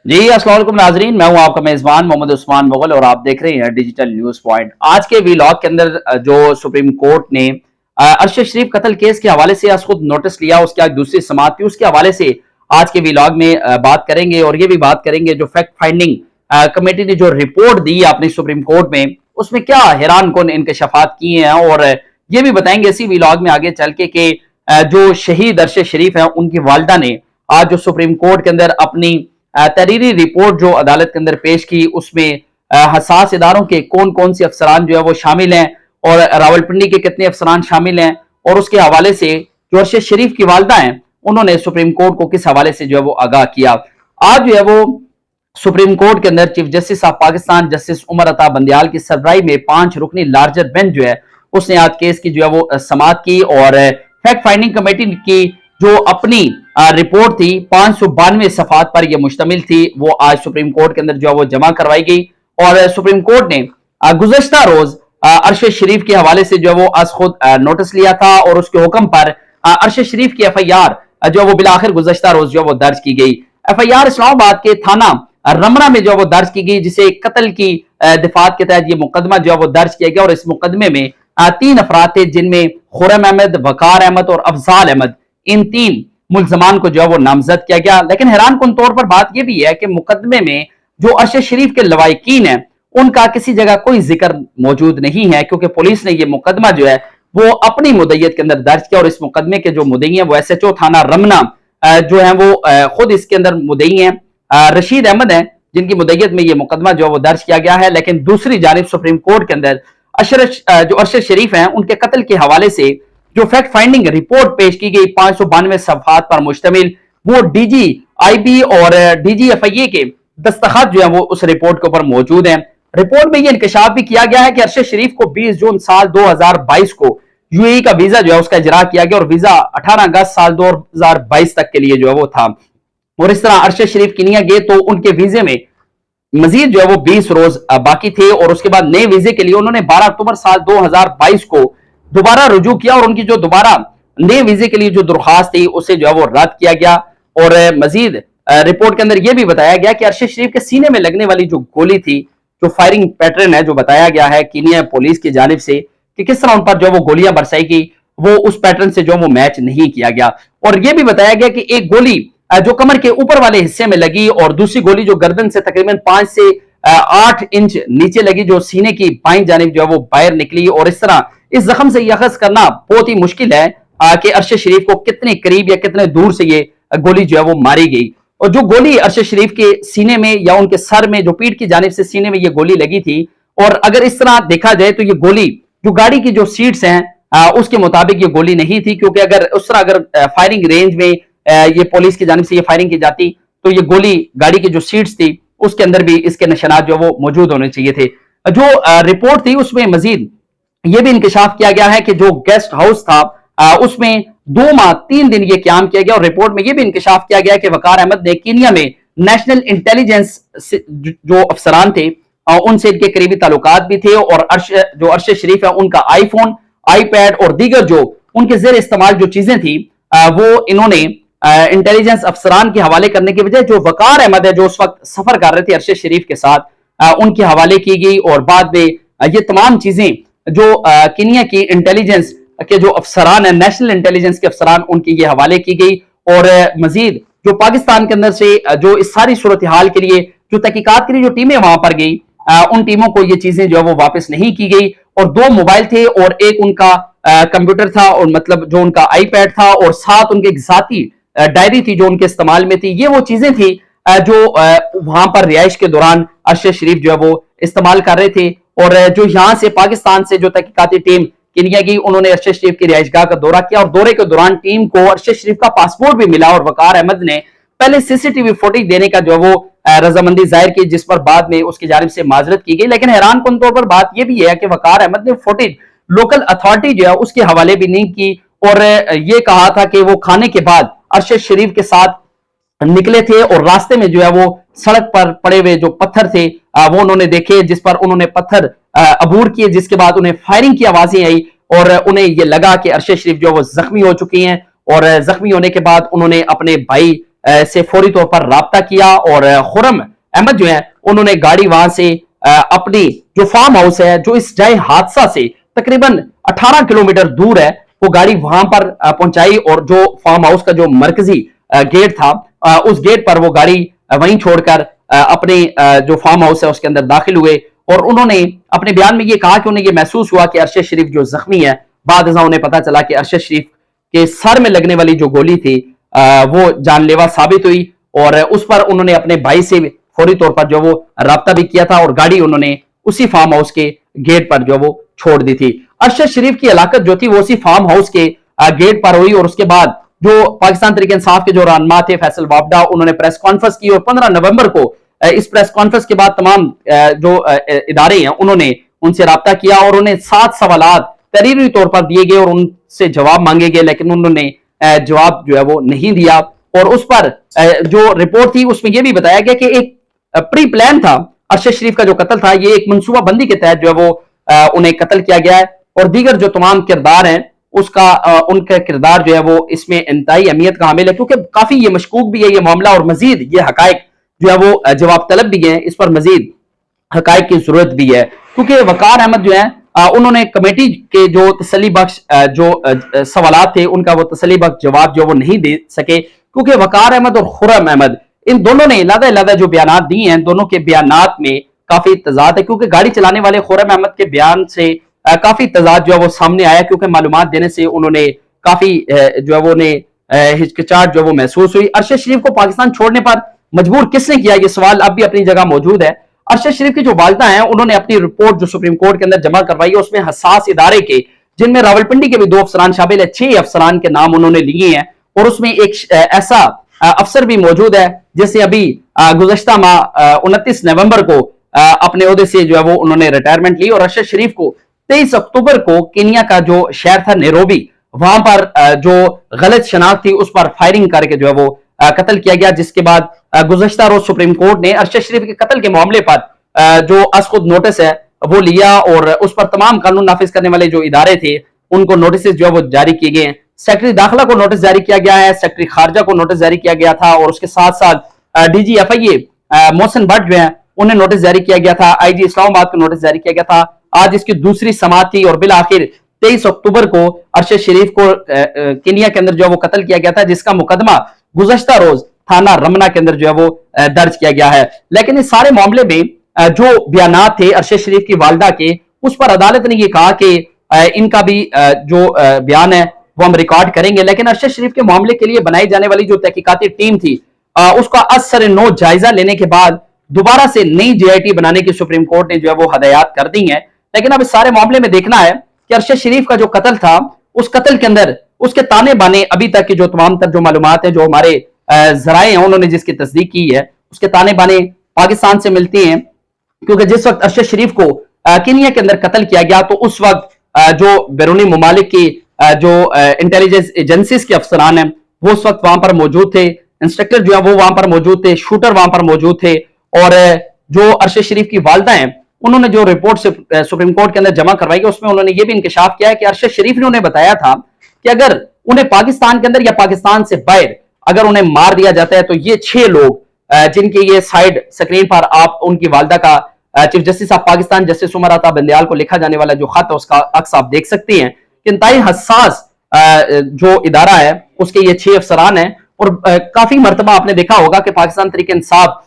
जी अस्सलाम वालेकुम नाजरीन, मैं हूं आपका मेजबान मोहम्मद उस्मान मुगल और आप देख रहे हैं डिजिटल न्यूज पॉइंट। आज के वीलॉग के अंदर जो सुप्रीम कोर्ट ने अरशद शरीफ कत्ल केस के हवाले से आज खुद नोटिस लिया, उसकी आज दूसरी समाअत थी, उसके हवाले से आज के वीलॉग में बात करेंगे और ये भी बात करेंगे जो फैक्ट फाइंडिंग कमेटी ने जो रिपोर्ट दी अपनी सुप्रीम कोर्ट में, उसमें क्या हैरान कुन इंकशाफात किए हैं और ये भी बताएंगे इसी वीलॉग में आगे चल के कि जो शहीद अरशद शरीफ है उनकी वालदा ने आज जो सुप्रीम कोर्ट के अंदर अपनी तहरीरी रिपोर्ट जो अदालत के अंदर पेश की, उसमें हसास इदारों के कौन कौन से अफसरान जो है वो शामिल हैं और रावलपिंडी के कितने अफसरान शामिल हैं, और उसके हवाले से जो अरशद शरीफ की वालदा हैं उन्होंने सुप्रीम कोर्ट को किस हवाले से जो है वो आगाह किया। आज जो है वो सुप्रीम कोर्ट के अंदर chief justice of Pakistan justice Umar Ata Bandial की सरबराही में 5 रुकनी लार्जर बेंच जो है उसने आज केस की जो है वो समाअत की और फैक्ट फाइंडिंग कमेटी की जो अपनी रिपोर्ट थी 592 सफात पर यह मुश्तमिल थी, वो आज सुप्रीम कोर्ट के अंदर जो है वो जमा करवाई गई। और सुप्रीम कोर्ट ने गुज़श्ता रोज अरशद शरीफ के हवाले से जो है वो आज खुद नोटिस लिया था और उसके हुक्म पर अरशद शरीफ की FIR जो है वो बिलाखिर गुज़श्ता रोज जो है वो दर्ज की गई। FIR इस्लामाबाद के थाना रमना में जो है वो दर्ज की गई, जिसे कत्ल की दिफात के तहत ये मुकदमा जो है वो दर्ज किया गया और इस मुकदमे में 3 अफराद थे, जिनमें खुर्रम अहमद, वकार अहमद और अफजाल अहमद, इन 3 मुल्जमान को जो है वो नामजद किया गया। लेकिन हैरान कुन तौर पर बात यह भी है कि मुकदमे में जो अरशद शरीफ के लवाहिकीन है उनका किसी जगह कोई जिक्र मौजूद नहीं है, क्योंकि पुलिस ने यह मुकदमा जो है वो अपनी मुद्दईयत के अंदर दर्ज किया और इस मुकदमे के जो मुद्दई हैं वो SHO थाना रमना जो है वो खुद इसके अंदर मुद्दई हैं रशीद अहमद हैं, जिनकी मुद्दईयत में यह मुकदमा जो है वो दर्ज किया गया है। लेकिन दूसरी जानिब सुप्रीम कोर्ट के अंदर जो अरशद शरीफ हैं उनके कत्ल के हवाले से जो फैक्ट फाइंडिंग रिपोर्ट पेश की गई 592 सफात पर मुश्तमिल, वो DGIB और DGFIA के दस्तखत जो है वो उस रिपोर्ट के ऊपर मौजूद हैं। रिपोर्ट में यह इंकशाफ भी किया गया है कि अरशद शरीफ को 20 जून साल 2022 को UAE का वीजा जो है उसका इजरा किया गया और वीजा 18 अगस्त साल 2022 तक के लिए जो है वो था। और इस तरह अरशद शरीफ किनिया गए तो उनके वीजे में मजीद जो है वो 20 रोज बाकी थे और उसके बाद नए वीजे के लिए उन्होंने 12 अक्टूबर साल 2022 को दोबारा रुजू किया और उनकी जो दोबारा नए वीजे के लिए जो दरख्वास्त थी उसे जो है वो रद्द किया गया। और मजीद रिपोर्ट के अंदर यह भी बताया गया कि अरशद शरीफ के सीने में लगने वाली जो गोली थी, जो फायरिंग पैटर्न है जो बताया गया है कीनिया पुलिस की जानिब से कि किस तरह उन पर जो वो गोलियां बरसाई गई, वो उस पैटर्न से जो वो मैच नहीं किया गया। और यह भी बताया गया कि एक गोली जो कमर के ऊपर वाले हिस्से में लगी और दूसरी गोली जो गर्दन से तकरीबन 5 से 8 इंच नीचे लगी, जो सीने की बाईं जानिब जो है वो बाहर निकली। और इस तरह इस जख्म से यह अखज़ करना बहुत ही मुश्किल है कि अरशद शरीफ को कितने करीब या कितने दूर से ये गोली जो है वो मारी गई। और जो गोली अरशद शरीफ के सीने में या उनके सर में, जो पीठ की जानिब से सीने में ये गोली लगी थी, और अगर इस तरह देखा जाए तो ये गोली जो गाड़ी की जो सीट्स हैं उसके मुताबिक ये गोली नहीं थी, क्योंकि अगर उस तरह अगर फायरिंग रेंज में ये पुलिस की जानिब से ये फायरिंग की जाती तो ये गोली गाड़ी की जो सीट्स थी उसके अंदर भी इसके निशानात जो वो मौजूद होने चाहिए थे। जो रिपोर्ट थी उसमें मजीद यह भी इंकशाफ किया गया है कि जो गेस्ट हाउस था उसमें 2 माह 3 दिन ये क्याम किया गया। और रिपोर्ट में यह भी इंकशाफ किया गया कि वकार अहमद ने कीनिया में नेशनल इंटेलिजेंस जो अफसरान थे उनसे इनके करीबी ताल्लुकात भी थे और जो अरशद शरीफ है उनका आईफोन, आईपैड और दीगर जो उनके जेर इस्तेमाल जो चीजें थी वो इन्होंने इंटेलिजेंस अफसरान के हवाले करने के बजाय जो वकार अहमद है जो उस वक्त सफर कर रहे थे अरशद शरीफ के साथ उनके हवाले की गई। और बाद में ये तमाम चीजें जो कीनिया की इंटेलिजेंस के जो अफसरान है, नेशनल इंटेलिजेंस के अफसरान, उनके ये हवाले की गई। और मजीद जो पाकिस्तान के अंदर से जो इस सारी सूरत हाल के लिए जो तहकीकात के लिए जो टीमें वहां पर गई उन टीमों को ये चीजें जो है वो वापस नहीं की गई। और 2 मोबाइल थे और एक उनका कंप्यूटर था, और मतलब जो उनका आईपैड था, और साथ उनके एक जाती डायरी थी जो उनके इस्तेमाल में थी। ये वो चीजें थी जो वहां पर रिहाइश के दौरान अरशद शरीफ जो है वो इस्तेमाल कर रहे थे। और जो यहाँ से पाकिस्तान से जो तहकीकाती टीम किनिया की, उन्होंने अरशद शरीफ की रिहाइशगाह का दौरा किया और दौरे के दौरान टीम को अरशद शरीफ का पासपोर्ट भी मिला और वकार अहमद ने पहले CCTV फुटेज देने का जो वो रजामंदी जाहिर की, जिस पर बाद में उसकी जानिब से माजरत की गई। लेकिन हैरान कुन तौर पर बात यह भी है कि वकार अहमद ने फुटेज लोकल अथॉरिटी जो है उसके हवाले भी नहीं की और ये कहा था कि वो खाने के बाद अरशद शरीफ के साथ निकले थे और रास्ते में जो है वो सड़क पर पड़े हुए जो पत्थर थे वो उन्होंने देखे, जिस पर उन्होंने पत्थर अबूर किए, जिसके बाद उन्हें फायरिंग की आवाजें आई और उन्हें ये लगा कि अरशद शरीफ जो वो जख्मी हो चुकी हैं। और जख्मी होने के बाद उन्होंने अपने भाई से फौरी तौर पर राब्ता किया और खुर्रम अहमद जो है उन्होंने गाड़ी वहां से अपनी जो फार्म हाउस है जो इस जगह हादसा से तकरीबन 18 किलोमीटर दूर है, वो गाड़ी वहां पर पहुंचाई और जो फार्म हाउस का जो मरकजी गेट था उस गेट पर वो गाड़ी वहीं छोड़कर अपने जो फार्म हाउस है उसके अंदर दाखिल हुए और उन्होंने अपने बयान में ये कहा कि उन्हें ये महसूस हुआ कि अरशद शरीफ जो जख्मी है, बाद उन्हें पता चला कि अरशद शरीफ के सर में लगने वाली जो गोली थी वो जानलेवा साबित हुई और उस पर उन्होंने अपने भाई से फौरी तौर पर जो वो राब्ता भी किया था और गाड़ी उन्होंने उसी फार्म हाउस के गेट पर जो वो छोड़ दी थी। अरशद शरीफ की हलाकत जो थी वो उसी फार्म हाउस के गेट पर हुई और उसके बाद जो पाकिस्तान तहरीक इंसाफ के जो रहनुमा थे फैसल वापडा, उन्होंने प्रेस कॉन्फ्रेंस की और 15 नवंबर को इस प्रेस कॉन्फ्रेंस के बाद तमाम जो इदारे हैं उन्होंने उनसे राब्ता किया और उन्हें 7 सवालात तहरीरी तौर पर दिए गए और उनसे जवाब मांगे गए, लेकिन उन्होंने जवाब जो है वो नहीं दिया और उस पर जो रिपोर्ट थी उसमें यह भी बताया गया कि एक प्री प्लान था अरशद शरीफ का जो कत्ल था, ये एक मनसूबा बंदी के तहत जो है वो उन्हें कत्ल किया गया है और दीगर जो तमाम किरदार हैं उसका उनका किरदार जो है वो इसमें इंतहाई अहमियत का हामिल है क्योंकि काफी ये मशकूक भी है ये मामला और मजीद ये हकायक जो है वो जवाब तलब भी है, इस पर मजीद हकायक की जरूरत भी है क्योंकि वकार अहमद जो है उन्होंने कमेटी के जो तसल्ली बख्श जो सवालात थे उनका वो तसल्ली बख्श जवाब जो वो नहीं दे सके क्योंकि वकार अहमद और खुर्रम अहमद इन दोनों ने अलग-अलग जो बयानात दिए हैं, दोनों के बयानात में काफी तजाद है क्योंकि गाड़ी चलाने वाले खुर्रम अहमद के बयान से काफी तजाद जो है वो सामने आया क्योंकि मालूमात देने से उन्होंने काफी जो है वो हिचकिचाहट जो वो महसूस हुई। अरशद शरीफ को पाकिस्तान छोड़ने पर मजबूर किसने किया, ये सवाल अब भी अपनी जगह मौजूद है। अरशद शरीफ की जो वालिदा हैं उन्होंने अपनी रिपोर्ट जो सुप्रीम कोर्ट के अंदर जमा करवाई है उसमें हसास इदारे के जिनमें रावलपिंडी के भी 2 अफसरान शामिल है, 6 अफसरान के नाम उन्होंने लिए हैं और उसमें एक ऐसा अफसर भी मौजूद है जिसे अभी गुज़श्ता माह 29 नवंबर को अपने ओहदे से जो है वो उन्होंने रिटायरमेंट ली और अरशद शरीफ को 23 अक्टूबर को केनिया का जो शहर था नैरोबी वहां पर जो गलत शनाख्त थी उस पर फायरिंग करके जो है वो कत्ल किया गया, जिसके बाद गुज़श्ता रोज सुप्रीम कोर्ट ने अरशद शरीफ के कत्ल के मामले पर जो खुद नोटिस है वो लिया और उस पर तमाम कानून नाफिज करने वाले जो इदारे थे उनको नोटिस जो है वो जारी किए गए हैं। सेक्रेटरी दाखिला को नोटिस जारी किया गया है, सेक्रेटरी खारजा को नोटिस जारी किया गया था और उसके साथ साथ DGFIA मोहसिन भट्ट जो है उन्हें नोटिस जारी किया गया था, IG इस्लामाबाद को नोटिस जारी किया गया था। आज इसकी दूसरी समाअत थी और बिल आखिर 23 अक्टूबर को अरशद शरीफ को केनिया के अंदर जो है वो कत्ल किया गया था, जिसका मुकदमा गुज़श्ता रोज थाना रमना के अंदर जो है वो दर्ज किया गया है। लेकिन इस सारे मामले में जो बयानात थे अरशद शरीफ की वालिदा के उस पर अदालत ने ये कहा कि इनका भी जो बयान है वो हम रिकॉर्ड करेंगे, लेकिन अरशद शरीफ के मामले के लिए बनाई जाने वाली जो तहकीकाती टीम थी उसका असर नो जायजा लेने के बाद दोबारा से नई JIT बनाने की सुप्रीम कोर्ट ने जो है वो हदायत कर दी है। लेकिन अब इस सारे मामले में देखना है कि अरशद शरीफ का जो कत्ल था उस कत्ल के अंदर उसके ताने बाने अभी तक की जो तमाम तर जो मालूमात है जो हमारे जराए हैं उन्होंने जिसकी तस्दीक की है उसके ताने बाने पाकिस्तान से मिलती हैं क्योंकि जिस वक्त अरशद शरीफ को केनिया के अंदर कत्ल किया गया तो उस वक्त जो बैरूनी ममालिक की जो इंटेलिजेंस एजेंसीज के अफसरान हैं वो उस वक्त वहां पर मौजूद थे, इंस्ट्रक्टर जो है वो वहां पर मौजूद थे, शूटर वहां पर मौजूद थे और जो अरशद शरीफ की वालिदा हैं उन्होंने जो रिपोर्ट से सुप्रीम कोर्ट के अंदर जमा करवाई है उसमें उन्होंने ये भी इंकशाफ किया है कि अरशद शरीफ ने उन्हें बताया था कि अगर उन्हें पाकिस्तान के अंदर या पाकिस्तान से बाहर अगर उन्हें मार दिया जाता है तो ये 6 लोग जिनके ये साइड स्क्रीन पर आप उनकी वालिदा का chief justice of Pakistan justice Umar Ata Bandial को लिखा जाने वाला जो खत है उसका अक्स आप देख सकते हैं कि इंतहाई हसास जो इदारा है उसके ये 6 अफसरान हैं और काफी मर्तबा आपने देखा होगा कि पाकिस्तान तहरीक इंसाफ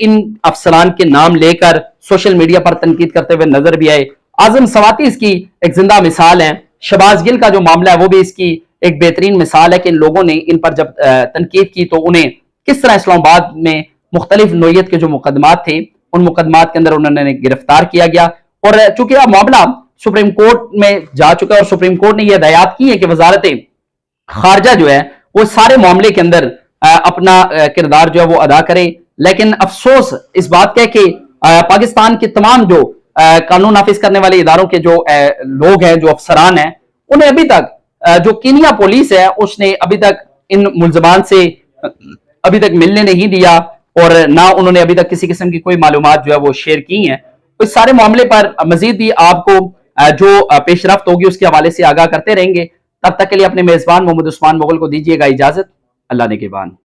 इन अफसरान के नाम लेकर सोशल मीडिया पर तनकीद करते हुए नजर भी आए। आजम सवाती इसकी एक जिंदा मिसाल है, शहबाज गिल का जो मामला है वो भी इसकी एक बेहतरीन मिसाल है कि इन लोगों ने इन पर जब तनकीद की तो उन्हें किस तरह इस्लामाबाद में मुख्तलिफ नोयत के जो मुकदमात थे उन मुकदमात के अंदर उन्होंने गिरफ्तार किया गया और चूंकि अब मामला सुप्रीम कोर्ट में जा चुका है और सुप्रीम कोर्ट ने यह हदायत की है कि वजारत खारजा जो है वो सारे मामले के अंदर अपना किरदार जो है वो अदा करे। लेकिन अफसोस इस बात का है कि पाकिस्तान के तमाम जो कानून नाफिज करने वाले इदारों के जो लोग हैं जो अफसरान हैं उन्हें अभी तक जो केनिया पुलिस है उसने अभी तक इन मुल्जमान से अभी तक मिलने नहीं दिया और ना उन्होंने अभी तक किसी किस्म की कोई मालूमात जो है वो शेयर की हैं। इस सारे मामले पर मजीद भी आपको जो पेशरफ्त होगी उसके हवाले से आगाह करते रहेंगे। तब तक के लिए अपने मेजबान मोहम्मद उस्मान मुगल को दीजिएगा इजाजत। अल्लाह ने के बान।